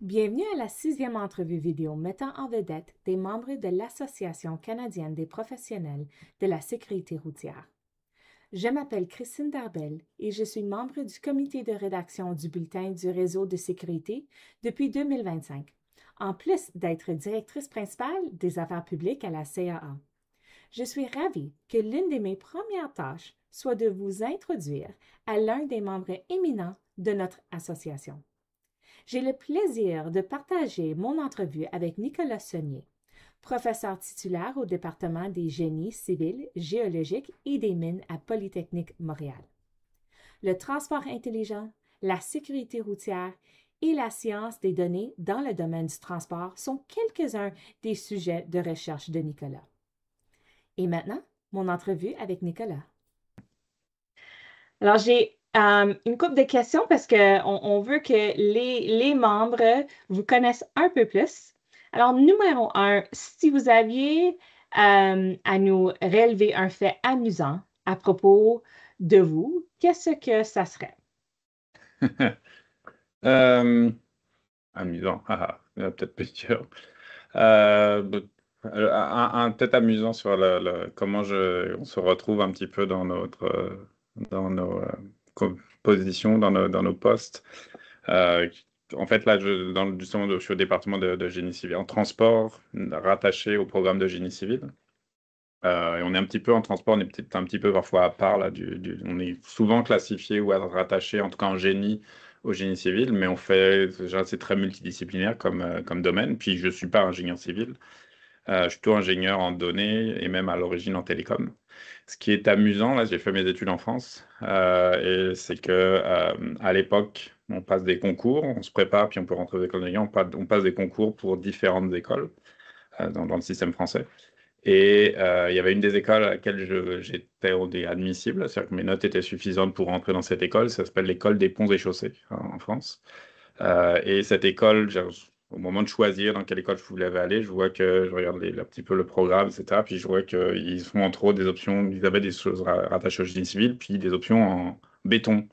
Bienvenue à la sixième entrevue vidéo mettant en vedette des membres de l'Association canadienne des professionnels de la sécurité routière. Je m'appelle Christine Darbel et je suis membre du comité de rédaction du bulletin du réseau de sécurité depuis 2025, en plus d'être directrice principale des affaires publiques à la CAA. Je suis ravie que l'une de mes premières tâches soit de vous introduire à l'un des membres éminents de notre association. J'ai le plaisir de partager mon entrevue avec Nicolas Saunier, professeur titulaire au département des génies civils, géologiques et des mines à Polytechnique Montréal. Le transport intelligent, la sécurité routière et la science des données dans le domaine du transport sont quelques-uns des sujets de recherche de Nicolas. Et maintenant, mon entrevue avec Nicolas. Alors, j'ai une couple de questions parce qu'on veut que les membres vous connaissent un peu plus. Alors, numéro un, si vous aviez à nous relever un fait amusant à propos de vous, qu'est-ce que ça serait? Euh, Amusant, il y en a peut-être plusieurs. Bah, peut-être amusant sur comment on se retrouve un petit peu dans nos positions, dans nos postes. Euh, En fait, là, justement, je suis au département de génie civil, en transport, rattaché au programme de génie civil. Et on est un petit peu en transport, on est peut-être un petit peu parfois à part là, on est souvent classifié ou rattaché, en tout cas en génie, au génie civil, mais déjà, c'est très multidisciplinaire comme domaine. Puis je suis pas ingénieur civil, je suis plutôt ingénieur en données et même à l'origine en télécom. Ce qui est amusant, là, j'ai fait mes études en France, et c'est que à l'époque, on passe des concours, on se prépare, puis on peut rentrer aux écoles d'ingénieurs, on passe des concours pour différentes écoles dans le système français. Et il y avait une des écoles à laquelle j'étais admissible, c'est-à-dire que mes notes étaient suffisantes pour rentrer dans cette école. Ça s'appelle l'école des ponts et chaussées en France. Et cette école, au moment de choisir dans quelle école je voulais aller, je vois que je regarde un petit peu le programme, etc. Puis je vois qu'ils font entre autres des options, ils avaient des choses rattachées au génie civil, puis des options en béton.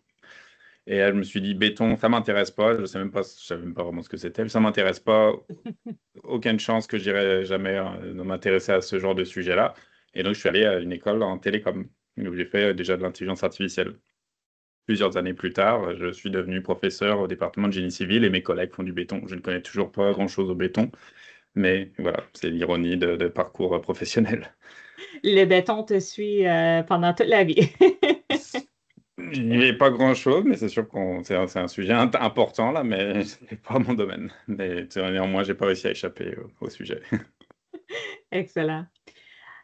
Et là, je me suis dit, béton, ça m'intéresse pas. Je savais même pas vraiment ce que c'était. Ça m'intéresse pas, aucune chance que j'irai jamais m'intéresser à ce genre de sujet-là. Et donc, je suis allé à une école en télécom, où j'ai fait déjà de l'intelligence artificielle. Plusieurs années plus tard, je suis devenu professeur au département de génie civil et mes collègues font du béton. Je ne connais toujours pas grand-chose au béton, mais voilà, c'est l'ironie de parcours professionnel. Le béton te suit pendant toute la vie. Il n'y avait pas grand-chose, mais c'est sûr c'est un sujet important là, mais c'est pas mon domaine. Mais néanmoins, j'ai pas réussi à échapper au sujet. Excellent.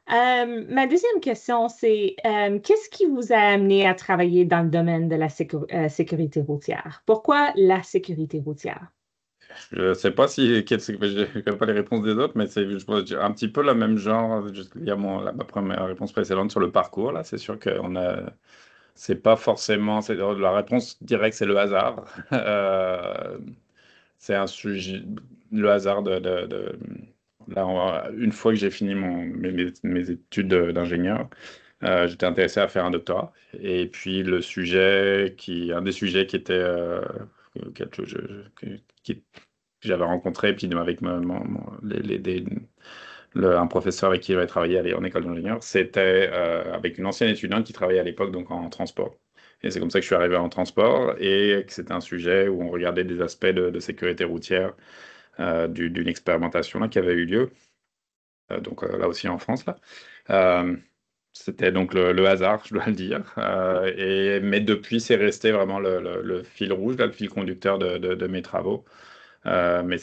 Ma deuxième question, c'est qu'est-ce qui vous a amené à travailler dans le domaine de la sécurité routière? Pourquoi la sécurité routière? Je sais pas je ne connais pas les réponses des autres, mais je pense, un petit peu le même genre. Il y a ma première réponse précédente sur le parcours. Là, c'est sûr c'est pas forcément, la réponse directe, c'est le hasard. C'est un sujet, le hasard là, une fois que j'ai fini mes études d'ingénieur, j'étais intéressé à faire un doctorat. Et puis un des sujets qui était que qui- que j'avais rencontré, puis avec un professeur avec qui j'avais travaillé en école d'ingénieur, c'était avec une ancienne étudiante qui travaillait à l'époque donc en transport. Et c'est comme ça que je suis arrivé en transport et que c'était un sujet où on regardait des aspects de sécurité routière d'une expérimentation là, qui avait eu lieu, là aussi en France. Là. Euh, C'était donc le hasard, je dois le dire. Mais depuis, c'est resté vraiment le fil rouge, là, le fil conducteur de mes travaux. Mais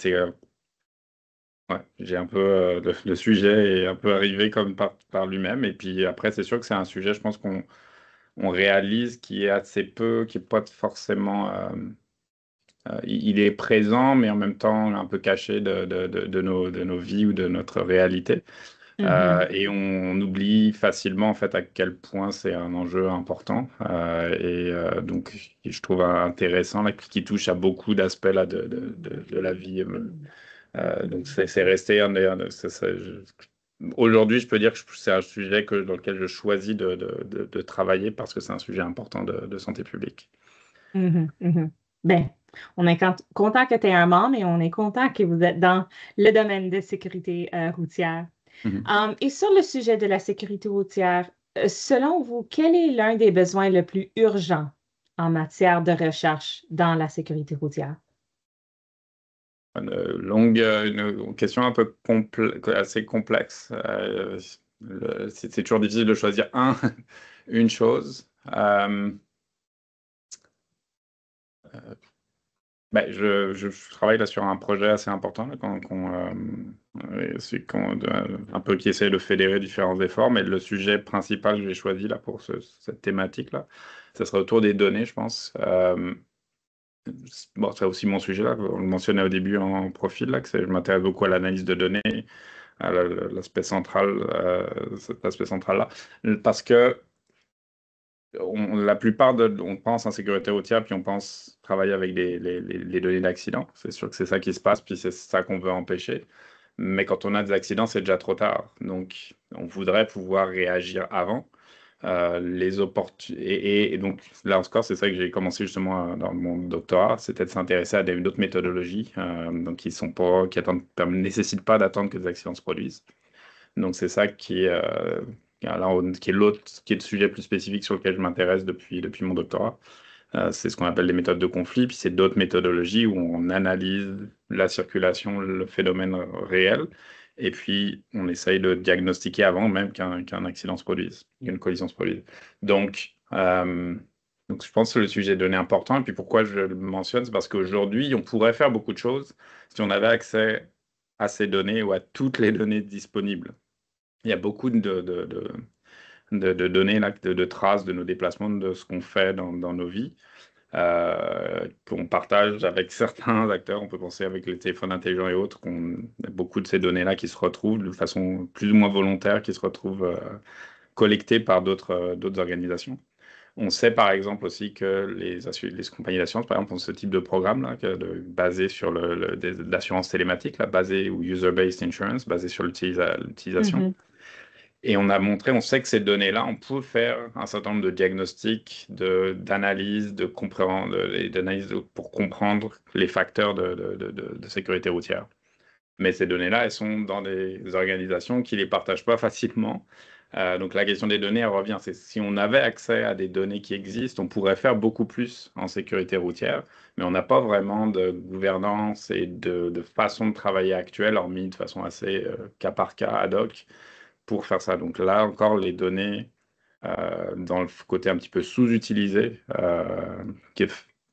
ouais, j'ai un peu le sujet est un peu arrivé comme par lui-même. Et puis après, c'est sûr que c'est un sujet, je pense qu'on réalise qui est assez peu, qui est pas forcément. Il est présent, mais en même temps un peu caché de nos vies ou de notre réalité. Mhm. Et on oublie facilement en fait à quel point c'est un enjeu important. Donc, je trouve intéressant là, qui touche à beaucoup d'aspects là de la vie. Donc c'est resté aujourd'hui, je peux dire que c'est un sujet dans lequel je choisis de travailler parce que c'est un sujet important de santé publique. Mhm, mhm. Ben, On est content que tu es un membre et on est content que vous êtes dans le domaine de sécurité routière. Mhm. Et sur le sujet de la sécurité routière, selon vous, quel est l'un des besoins le plus urgents en matière de recherche dans la sécurité routière? Une question un peu assez complexe. C'est toujours difficile de choisir une chose. Je travaille là sur un projet assez important là, un peu qui essaie de fédérer différents efforts, mais le sujet principal que j'ai choisi là pour cette thématique-là, ça sera autour des données, je pense. Bon, c'est aussi mon sujet là, on le mentionnait au début en profil là, je m'intéresse beaucoup à l'analyse de données, à cet aspect central là, parce que la plupart on pense en sécurité routière, puis on pense travailler avec les données d'accident. C'est sûr que c'est ça qui se passe, puis c'est ça qu'on veut empêcher. Mais quand on a des accidents, c'est déjà trop tard. Donc, on voudrait pouvoir réagir avant. Et donc, là encore, c'est ça que j'ai commencé justement dans mon doctorat, c'était de s'intéresser à d'autres méthodologies, donc qui nécessitent pas d'attendre que des accidents se produisent. Donc c'est ça qui est l'autre, qui est le sujet plus spécifique sur lequel je m'intéresse depuis mon doctorat. C'est ce qu'on appelle les méthodes de conflit, puis c'est d'autres méthodologies où on analyse la circulation, le phénomène réel, et puis on essaye de diagnostiquer avant même qu'un accident se produise, qu'une collision se produise. Donc, euh, donc je pense que le sujet de données est important, et puis pourquoi je le mentionne, c'est parce qu'aujourd'hui, on pourrait faire beaucoup de choses si on avait accès à ces données ou à toutes les données disponibles. Il y a beaucoup de données, là, de traces de nos déplacements, de ce qu'on fait dans nos vies, qu'on partage avec certains acteurs. On peut penser avec les téléphones intelligents et autres, a beaucoup de ces données-là qui se retrouvent de façon plus ou moins volontaire, qui se retrouvent collectées par d'autres organisations. On sait par exemple aussi que les compagnies d'assurance, par exemple, ont ce type de programme là, basé sur l'assurance télématique, là, basé ou user-based insurance, basé sur l'utilisation. Mhm. Et on sait que ces données-là, on peut faire un certain nombre de diagnostics, d'analyses, et d'analyses pour comprendre les facteurs de sécurité routière. Mais ces données-là, elles sont dans des organisations qui ne les partagent pas facilement. Donc la question des données, elle revient. C'est si on avait accès à des données qui existent, on pourrait faire beaucoup plus en sécurité routière, mais on n'a pas vraiment de gouvernance et de façon de travailler actuelle, hormis de façon assez cas par cas, ad hoc, pour faire ça. Donc là encore, les données, dans le côté un petit peu sous-utilisé,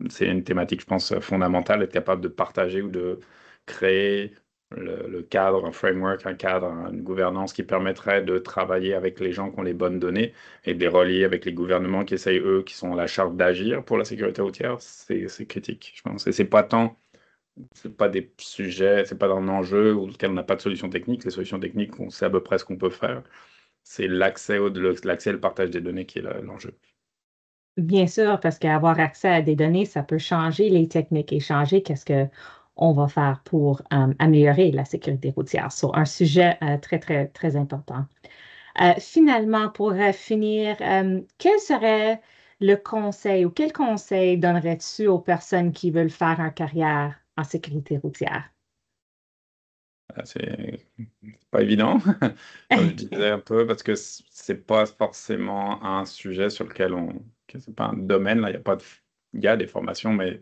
c'est une thématique, je pense, fondamentale, être capable de partager ou de créer le cadre, un framework, un cadre, une gouvernance qui permettrait de travailler avec les gens qui ont les bonnes données et de les relier avec les gouvernements qui essayent, eux, qui sont à la charge d'agir pour la sécurité routière, c'est critique, je pense. Et c'est pas des sujets, c'est pas un enjeu auquel on n'a pas de solution technique. Les solutions techniques, on sait à peu près ce qu'on peut faire. C'est l'accès et le partage des données qui est l'enjeu. Bien sûr, parce qu'avoir accès à des données, ça peut changer les techniques et changer qu'est-ce que on va faire pour améliorer la sécurité routière. C'est un sujet très, très, très important. Finalement, pour finir, quel serait le conseil ou quel conseil donnerais-tu aux personnes qui veulent faire une carrière en sécurité routière? C'est pas évident, comme je disais un peu, parce que c'est pas forcément un sujet sur lequel que c'est pas un domaine, là, il y a pas de, il y a des formations, mais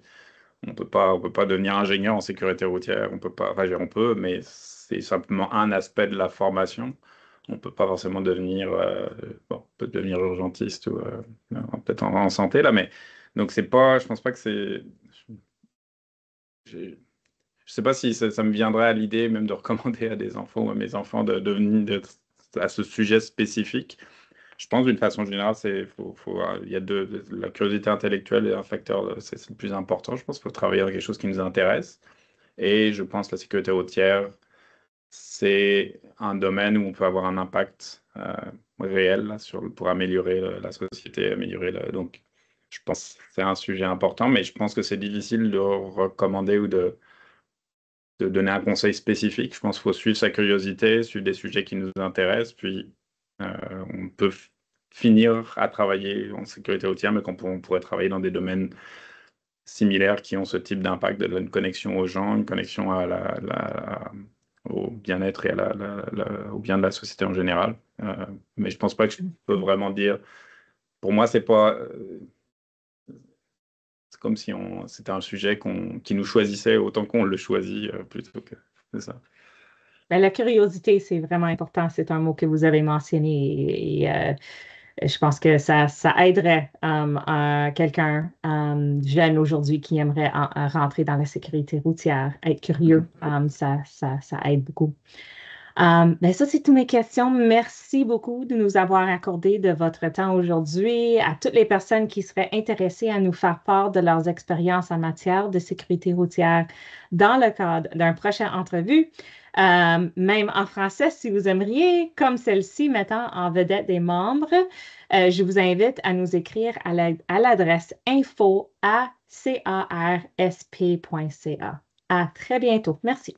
on peut pas devenir ingénieur en sécurité routière, on peut pas, enfin, on peut, mais c'est simplement un aspect de la formation. On peut pas forcément devenir, bon, on peut devenir urgentiste ou peut-être en santé là, mais donc c'est pas, je pense pas que c'est, je sais pas si ça me viendrait à l'idée même de recommander à des enfants ou à mes enfants de devenir à ce sujet spécifique. Je pense d'une façon générale, il y a la curiosité intellectuelle est un facteur, c'est le plus important. Je pense qu'il faut travailler dans quelque chose qui nous intéresse. Et je pense que la sécurité routière, c'est un domaine où on peut avoir un impact réel là, pour améliorer la société, donc, je pense que c'est un sujet important, mais je pense que c'est difficile de recommander ou de donner un conseil spécifique. Je pense qu'il faut suivre sa curiosité, suivre des sujets qui nous intéressent, puis on peut finir à travailler en sécurité routière, mais on pourrait travailler dans des domaines similaires qui ont ce type d'impact, une connexion aux gens, une connexion au bien-être et au bien de la société en général. Mais je pense pas que je peux vraiment dire. Pour moi, c'est pas. C'est comme si c'était un sujet qui nous choisissait autant qu'on le choisit plutôt que. C'est ça. Ben, la curiosité, c'est vraiment important. C'est un mot que vous avez mentionné je pense que ça aiderait quelqu'un jeune aujourd'hui qui aimerait rentrer dans la sécurité routière. Être curieux, ça aide beaucoup. Ben ça, c'est toutes mes questions. Merci beaucoup de nous avoir accordé de votre temps aujourd'hui. À toutes les personnes qui seraient intéressées à nous faire part de leurs expériences en matière de sécurité routière dans le cadre d'un prochain entrevue, même en français, si vous aimeriez, comme celle-ci, mettant en vedette des membres, je vous invite à nous écrire à l'adresse info@carsp.ca. À très bientôt. Merci.